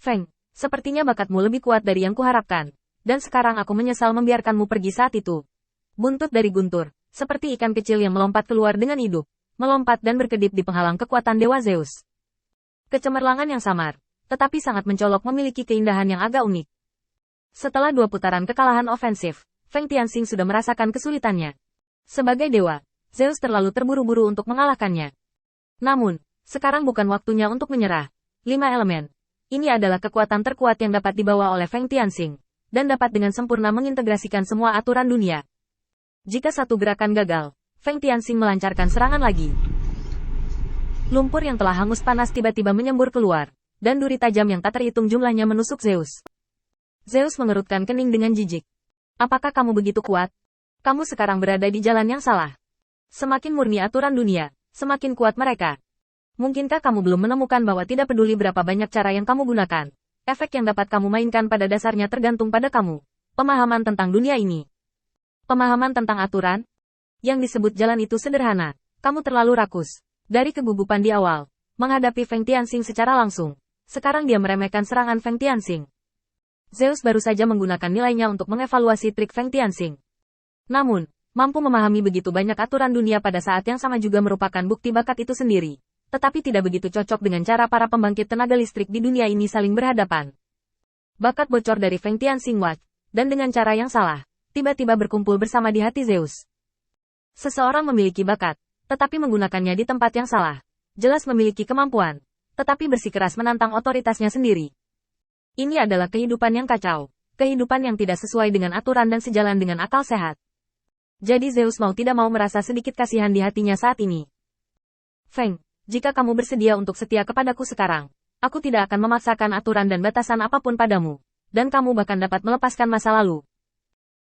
Feng, sepertinya bakatmu lebih kuat dari yang kuharapkan. Dan sekarang aku menyesal membiarkanmu pergi saat itu. Buntut dari guntur, seperti ikan kecil yang melompat keluar dengan hidup, melompat dan berkedip di penghalang kekuatan Dewa Zeus. Kecemerlangan yang samar, tetapi sangat mencolok memiliki keindahan yang agak unik. Setelah 2 putaran kekalahan ofensif, Feng Tianxing sudah merasakan kesulitannya. Sebagai dewa, Zeus terlalu terburu-buru untuk mengalahkannya. Namun, sekarang bukan waktunya untuk menyerah. 5 elemen. Ini adalah kekuatan terkuat yang dapat dibawa oleh Feng Tianxing, dan dapat dengan sempurna mengintegrasikan semua aturan dunia. Jika satu gerakan gagal, Feng Tianxing melancarkan serangan lagi. Lumpur yang telah hangus panas tiba-tiba menyembur keluar, dan duri tajam yang tak terhitung jumlahnya menusuk Zeus. Zeus mengerutkan kening dengan jijik. Apakah kamu begitu kuat? Kamu sekarang berada di jalan yang salah. Semakin murni aturan dunia, semakin kuat mereka. Mungkinkah kamu belum menemukan bahwa tidak peduli berapa banyak cara yang kamu gunakan, efek yang dapat kamu mainkan pada dasarnya tergantung pada kamu. Pemahaman tentang dunia ini. Pemahaman tentang aturan? Yang disebut jalan itu sederhana. Kamu terlalu rakus. Dari kegugupan di awal, menghadapi Feng Tianxing secara langsung. Sekarang dia meremehkan serangan Feng Tianxing. Zeus baru saja menggunakan nilainya untuk mengevaluasi trik Feng Tianxing. Namun, mampu memahami begitu banyak aturan dunia pada saat yang sama juga merupakan bukti bakat itu sendiri. Tetapi tidak begitu cocok dengan cara para pembangkit tenaga listrik di dunia ini saling berhadapan. Bakat bocor dari Feng Tianxing Watch, dan dengan cara yang salah, tiba-tiba berkumpul bersama di hati Zeus. Seseorang memiliki bakat, tetapi menggunakannya di tempat yang salah. Jelas memiliki kemampuan, tetapi bersikeras menantang otoritasnya sendiri. Ini adalah kehidupan yang kacau, kehidupan yang tidak sesuai dengan aturan dan sejalan dengan akal sehat. Jadi Zeus mau tidak mau merasa sedikit kasihan di hatinya saat ini. Feng, jika kamu bersedia untuk setia kepadaku sekarang, aku tidak akan memaksakan aturan dan batasan apapun padamu, dan kamu bahkan dapat melepaskan masa lalu.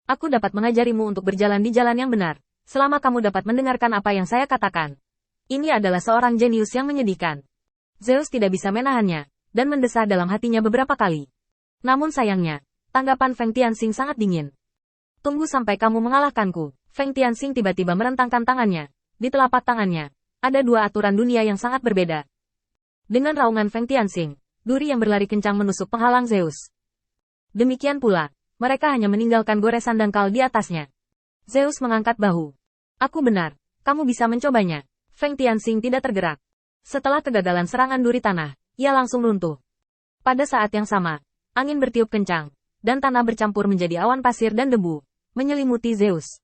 Aku dapat mengajarimu untuk berjalan di jalan yang benar, selama kamu dapat mendengarkan apa yang saya katakan. Ini adalah seorang jenius yang menyedihkan. Zeus tidak bisa menahannya, dan mendesah dalam hatinya beberapa kali. Namun sayangnya, tanggapan Feng Tianxing sangat dingin. Tunggu sampai kamu mengalahkanku. Feng Tianxing tiba-tiba merentangkan tangannya. Di telapak tangannya, ada 2 aturan dunia yang sangat berbeda. Dengan raungan Feng Tianxing, duri yang berlari kencang menusuk penghalang Zeus. Demikian pula, mereka hanya meninggalkan goresan dangkal di atasnya. Zeus mengangkat bahu. Aku benar, kamu bisa mencobanya. Feng Tianxing tidak tergerak. Setelah kegagalan serangan duri tanah, ia langsung runtuh. Pada saat yang sama, angin bertiup kencang, dan tanah bercampur menjadi awan pasir dan debu, menyelimuti Zeus.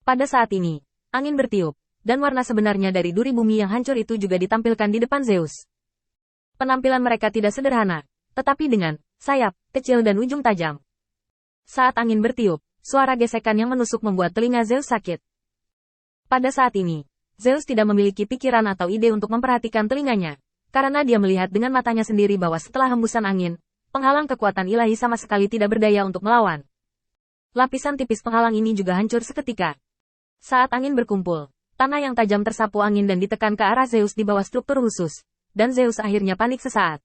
Pada saat ini, angin bertiup, dan warna sebenarnya dari duri bumi yang hancur itu juga ditampilkan di depan Zeus. Penampilan mereka tidak sederhana, tetapi dengan sayap kecil dan ujung tajam. Saat angin bertiup, suara gesekan yang menusuk membuat telinga Zeus sakit. Pada saat ini, Zeus tidak memiliki pikiran atau ide untuk memperhatikan telinganya, karena dia melihat dengan matanya sendiri bahwa setelah hembusan angin, penghalang kekuatan ilahi sama sekali tidak berdaya untuk melawan. Lapisan tipis penghalang ini juga hancur seketika. Saat angin berkumpul, tanah yang tajam tersapu angin dan ditekan ke arah Zeus di bawah struktur khusus, dan Zeus akhirnya panik sesaat.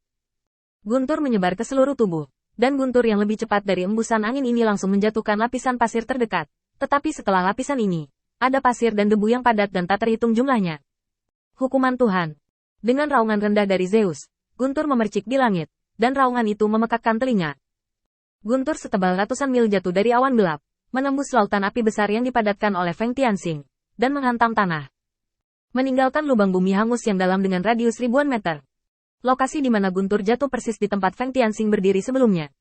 Guntur menyebar ke seluruh tubuh, dan guntur yang lebih cepat dari embusan angin ini langsung menjatuhkan lapisan pasir terdekat. Tetapi setelah lapisan ini, ada pasir dan debu yang padat dan tak terhitung jumlahnya. Hukuman Tuhan. Dengan raungan rendah dari Zeus, guntur memercik di langit, dan raungan itu memekakkan telinga. Guntur setebal ratusan mil jatuh dari awan gelap, menembus lautan api besar yang dipadatkan oleh Feng Tianxing, dan menghantam tanah. Meninggalkan lubang bumi hangus yang dalam dengan radius ribuan meter. Lokasi di mana guntur jatuh persis di tempat Feng Tianxing berdiri sebelumnya.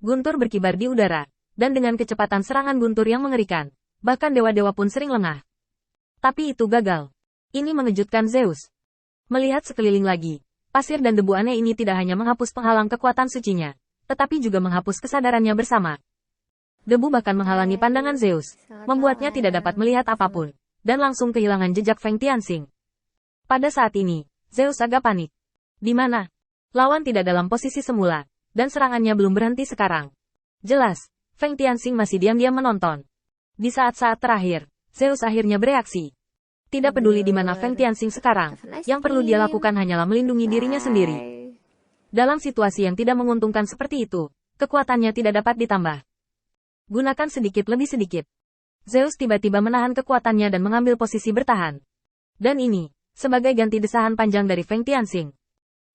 Guntur berkibar di udara, dan dengan kecepatan serangan guntur yang mengerikan, bahkan dewa-dewa pun sering lengah. Tapi itu gagal. Ini mengejutkan Zeus. Melihat sekeliling lagi, pasir dan debu aneh ini tidak hanya menghapus penghalang kekuatan sucinya, tetapi juga menghapus kesadarannya bersama. Debu bahkan menghalangi pandangan Zeus, membuatnya tidak dapat melihat apapun, dan langsung kehilangan jejak Feng Tianxing. Pada saat ini, Zeus agak panik. Di mana? Lawan tidak dalam posisi semula, dan serangannya belum berhenti sekarang. Jelas, Feng Tianxing masih diam-diam menonton. Di saat-saat terakhir, Zeus akhirnya bereaksi. Tidak peduli di mana Feng Tianxing sekarang, yang perlu dia lakukan hanyalah melindungi dirinya sendiri. Dalam situasi yang tidak menguntungkan seperti itu, kekuatannya tidak dapat ditambah. Gunakan sedikit lebih sedikit. Zeus tiba-tiba menahan kekuatannya dan mengambil posisi bertahan. Dan ini, sebagai ganti desahan panjang dari Feng Tianxing.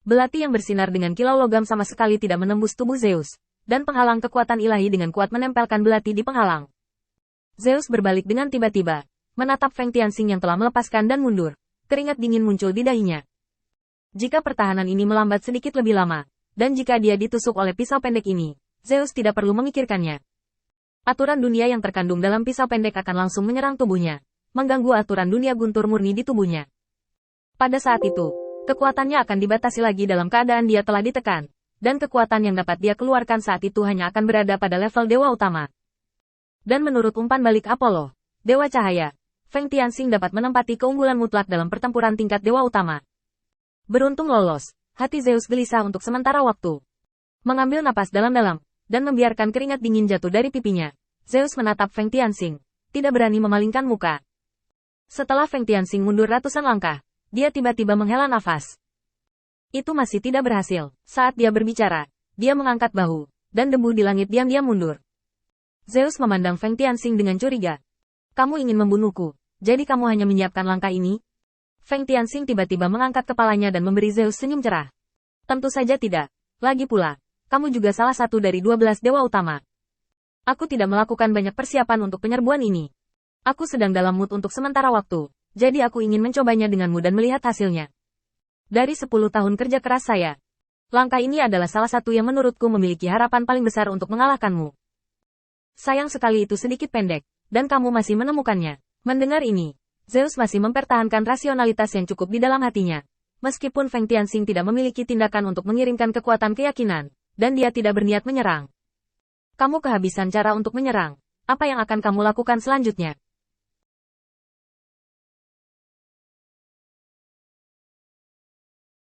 Belati yang bersinar dengan kilau logam sama sekali tidak menembus tubuh Zeus, dan penghalang kekuatan ilahi dengan kuat menempelkan belati di penghalang. Zeus berbalik dengan tiba-tiba, menatap Feng Tianxing yang telah melepaskan dan mundur. Keringat dingin muncul di dahinya. Jika pertahanan ini melambat sedikit lebih lama, dan jika dia ditusuk oleh pisau pendek ini, Zeus tidak perlu memikirkannya. Aturan dunia yang terkandung dalam pisau pendek akan langsung menyerang tubuhnya, mengganggu aturan dunia guntur murni di tubuhnya. Pada saat itu, kekuatannya akan dibatasi lagi dalam keadaan dia telah ditekan, dan kekuatan yang dapat dia keluarkan saat itu hanya akan berada pada level dewa utama. Dan menurut umpan balik Apollo, Dewa Cahaya, Feng Tianxing dapat menempati keunggulan mutlak dalam pertempuran tingkat dewa utama. Beruntung lolos, hati Zeus gelisah untuk sementara waktu. Mengambil napas dalam-dalam, dan membiarkan keringat dingin jatuh dari pipinya, Zeus menatap Feng Tianxing, tidak berani memalingkan muka. Setelah Feng Tianxing mundur ratusan langkah, dia tiba-tiba menghela nafas. Itu masih tidak berhasil. Saat dia berbicara, dia mengangkat bahu, dan debu di langit diam-diam mundur. Zeus memandang Feng Tianxing dengan curiga. Kamu ingin membunuhku, jadi kamu hanya menyiapkan langkah ini? Feng Tianxing tiba-tiba mengangkat kepalanya dan memberi Zeus senyum cerah. Tentu saja tidak. Lagi pula, kamu juga salah satu dari 12 dewa utama. Aku tidak melakukan banyak persiapan untuk penyerbuan ini. Aku sedang dalam mood untuk sementara waktu, jadi aku ingin mencobanya denganmu dan melihat hasilnya. Dari 10 tahun kerja keras saya, langkah ini adalah salah satu yang menurutku memiliki harapan paling besar untuk mengalahkanmu. Sayang sekali itu sedikit pendek, dan kamu masih menemukannya. Mendengar ini, Zeus masih mempertahankan rasionalitas yang cukup di dalam hatinya. Meskipun Feng Tianxing tidak memiliki tindakan untuk mengirimkan kekuatan keyakinan, dan dia tidak berniat menyerang. Kamu kehabisan cara untuk menyerang. Apa yang akan kamu lakukan selanjutnya?